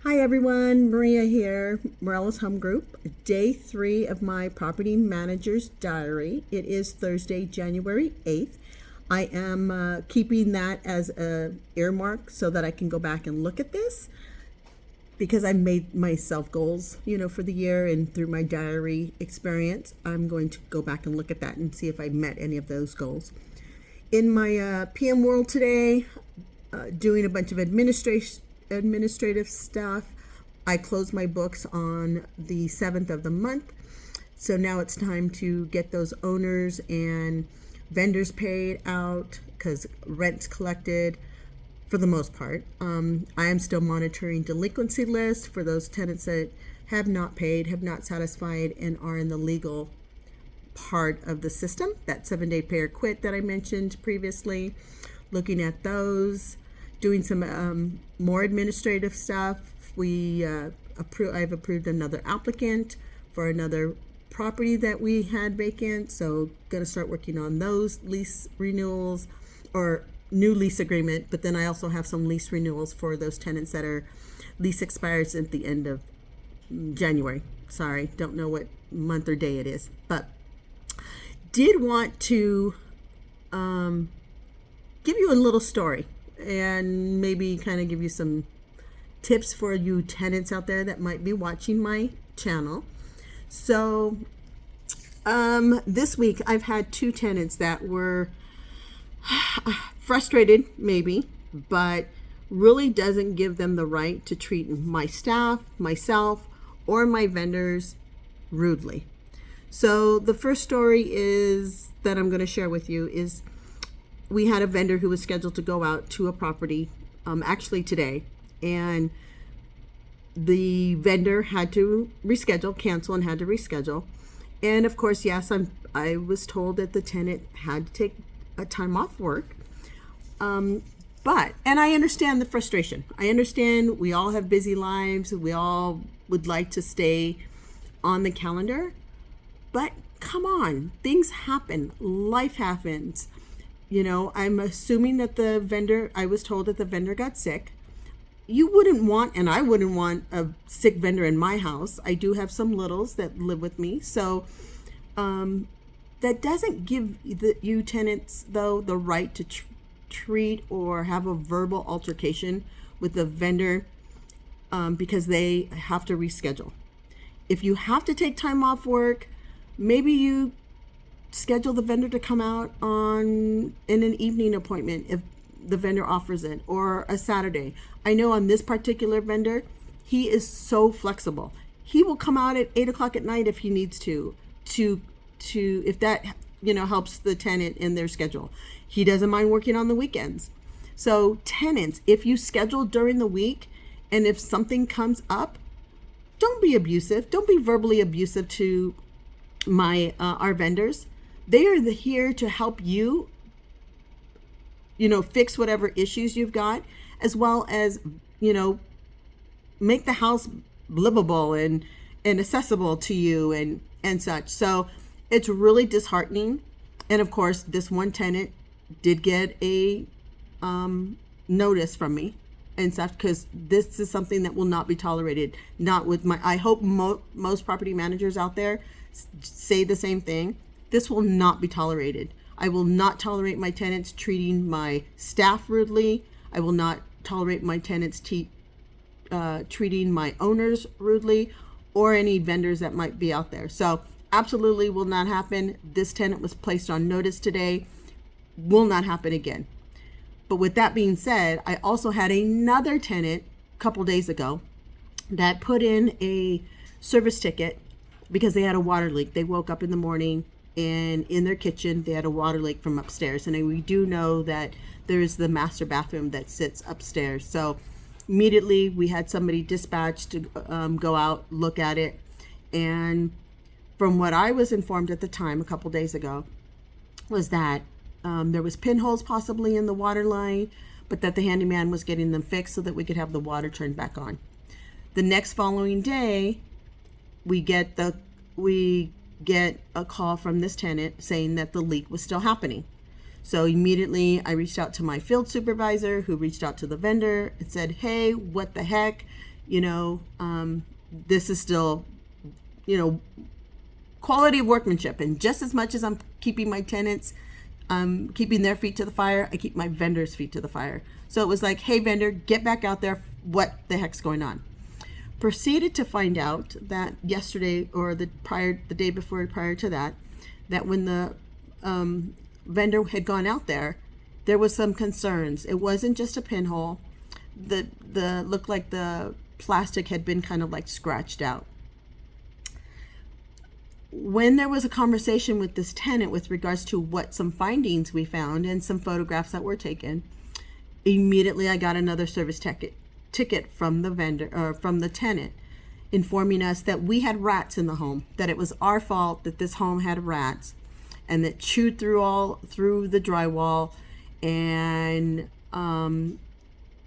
Hi everyone, Maria here, Morellas Home Group, day 3 of my property manager's diary. It is Thursday, January 8th. I am keeping that as a earmark so that I can go back and look at this because I made myself goals, for the year, and through my diary experience, I'm going to go back and look at that and see if I met any of those goals. In my PM world today, doing a bunch of administrative stuff. I closed my books on the 7th of the month. So now it's time to get those owners and vendors paid out because rent's collected for the most part. I am still monitoring delinquency lists for those tenants that have not paid, have not satisfied, and are in the legal part of the system. That 7-day pay or quit that I mentioned previously. Looking at those. Doing some more administrative stuff. I've approved another applicant for another property that we had vacant, so going to start working on those lease renewals or new lease agreement. But then I also have some lease renewals for those tenants that are lease expires at the end of January. Sorry, don't know what month or day it is, but did want to give you a little story and maybe kind of give you some tips for you tenants out there that might be watching my channel. So this week I've had 2 tenants that were frustrated maybe, but really doesn't give them the right to treat my staff, myself, or my vendors rudely. So the first story is that I'm going to share with you is we had a vendor who was scheduled to go out to a property actually today, and the vendor had to cancel and had to reschedule. And of course, yes, I was told that the tenant had to take a time off work. And I understand the frustration. I understand we all have busy lives. We all would like to stay on the calendar, but come on, things happen. Life happens. I'm assuming that I was told that the vendor got sick. You wouldn't want, and I wouldn't want a sick vendor in my house. I do have some littles that live with me. So that doesn't give you tenants, though, the right to treat or have a verbal altercation with the vendor because they have to reschedule. If you have to take time off work, maybe you schedule the vendor to come out in an evening appointment if the vendor offers it, or a Saturday. I know on this particular vendor, he is so flexible. He will come out at 8 o'clock at night if he needs to if that helps the tenant in their schedule. He doesn't mind working on the weekends. So tenants, if you schedule during the week and if something comes up, don't be abusive. Don't be verbally abusive to our vendors. They are here to help you, fix whatever issues you've got, as well as, make the house livable and accessible to you and such. So it's really disheartening. And of course, this one tenant did get a notice from me and such, because this is something that will not be tolerated. Not with I hope most property managers out there say the same thing. This will not be tolerated. I will not tolerate my tenants treating my staff rudely. I will not tolerate my tenants treating my owners rudely, or any vendors that might be out there. So absolutely will not happen. This tenant was placed on notice today. Will not happen again. But with that being said, I also had another tenant a couple days ago that put in a service ticket because they had a water leak. They woke up in the morning and in their kitchen they had a water leak from upstairs, and we do know that there is the master bathroom that sits upstairs. So immediately we had somebody dispatched to go out, look at it, and from what I was informed at the time a couple days ago was that there was pinholes possibly in the water line, but that the handyman was getting them fixed so that we could have the water turned back on. The next following day, we get a call from this tenant saying that the leak was still happening. So immediately I reached out to my field supervisor, who reached out to the vendor and said, hey, what the heck? this is still, you know, quality of workmanship. And just as much as I'm keeping my tenants, keeping their feet to the fire, I keep my vendors' feet to the fire. So it was like, hey, vendor, get back out there. What the heck's going on? Proceeded to find out that yesterday or the day before prior to that, that when the vendor had gone out there was some concerns. It wasn't just a pinhole. The looked like the plastic had been kind of like scratched out. When there was a conversation with this tenant with regards to what some findings we found and some photographs that were taken, immediately I got another service ticket from the vendor or from the tenant, informing us that we had rats in the home, that it was our fault that this home had rats, and that chewed through the drywall and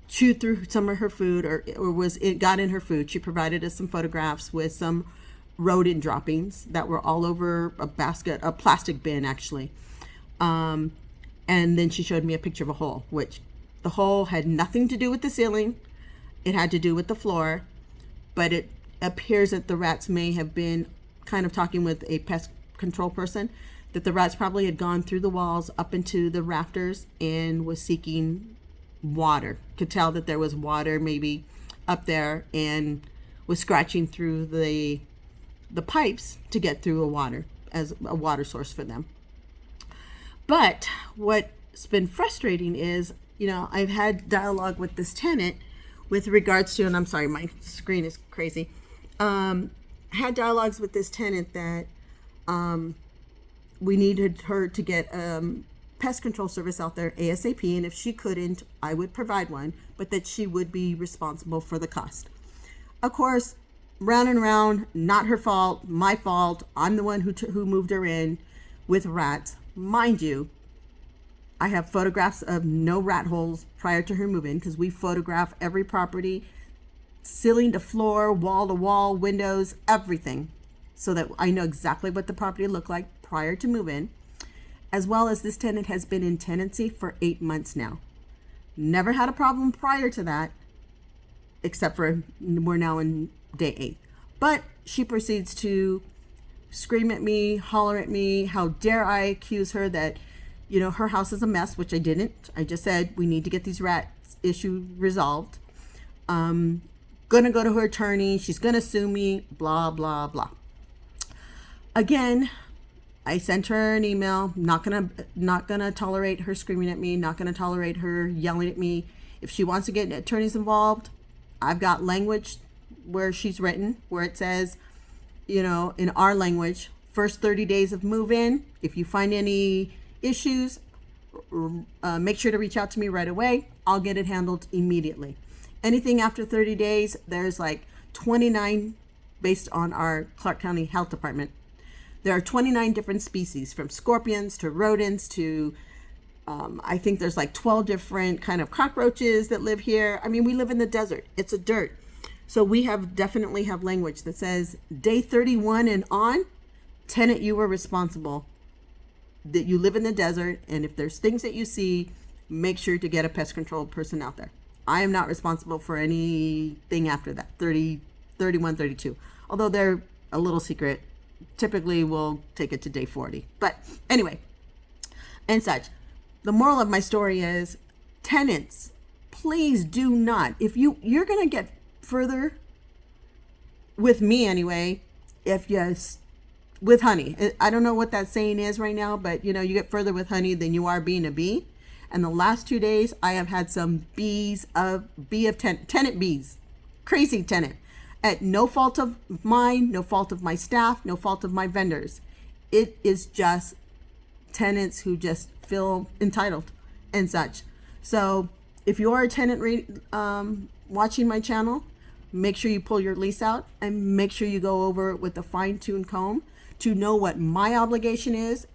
chewed through some of her food, or it got in her food. She provided us some photographs with some rodent droppings that were all over a plastic bin actually. And then she showed me a picture of a hole, which the hole had nothing to do with the ceiling. It had to do with the floor, but it appears that the rats may have been kind of talking with a pest control person, that the rats probably had gone through the walls up into the rafters and was seeking water. Could tell that there was water maybe up there and was scratching through the pipes to get through as a water source for them. But what's been frustrating is, I've had dialogue with this tenant with regards to, and I'm sorry, my screen is crazy. Had dialogues with this tenant that we needed her to get pest control service out there ASAP, and if she couldn't, I would provide one, but that she would be responsible for the cost. Of course, round and round, not her fault, my fault. I'm the one who moved her in with rats. Mind you, I have photographs of no rat holes prior to her move-in, because we photograph every property, ceiling to floor, wall to wall, windows, everything, so that I know exactly what the property looked like prior to move-in, as well as this tenant has been in tenancy for 8 months now. Never had a problem prior to that, except for we're now in day 8. But she proceeds to scream at me, holler at me. How dare I accuse her that, her house is a mess, which I didn't. I just said we need to get these rat issue resolved. Gonna go to her attorney. She's gonna sue me, blah, blah, blah. Again, I sent her an email, not gonna tolerate her screaming at me, not gonna tolerate her yelling at me. If she wants to get attorneys involved, I've got language where she's written, where it says, in our language, first 30 days of move-in, if you find any issues, make sure to reach out to me right away. I'll get it handled immediately. Anything after 30 days, there's like 29, based on our Clark County Health Department. There are 29 different species, from scorpions to rodents to, I think there's like 12 different kind of cockroaches that live here. I mean, we live in the desert. It's a dirt. So we definitely have language that says day 31 and on, tenant, you are responsible, that you live in the desert. And if there's things that you see, make sure to get a pest control person out there. I am not responsible for anything after that, 30, 31, 32. Although they're a little secret. Typically we'll take it to day 40. But anyway, and such. The moral of my story is, tenants, please do not, if you're going to get further with me anyway, with honey. I don't know what that saying is right now, but you get further with honey than you are being a bee. And the last 2 days, I have had some tenant bees, crazy tenant, at no fault of mine, no fault of my staff, no fault of my vendors. It is just tenants who just feel entitled and such. So if you are a tenant watching my channel, make sure you pull your lease out and make sure you go over it with a fine-tuned comb to know what my obligation is,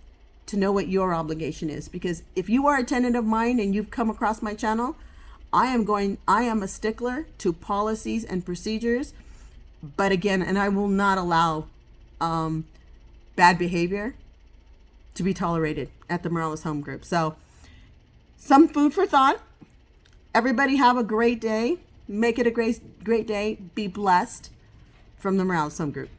to know what your obligation is. Because if you are a tenant of mine and you've come across my channel, I am a stickler to policies and procedures. But again, and I will not allow bad behavior to be tolerated at the Morelos Home Group. So some food for thought. Everybody have a great day. Make it a great day. Be blessed. From the Morales Home Group.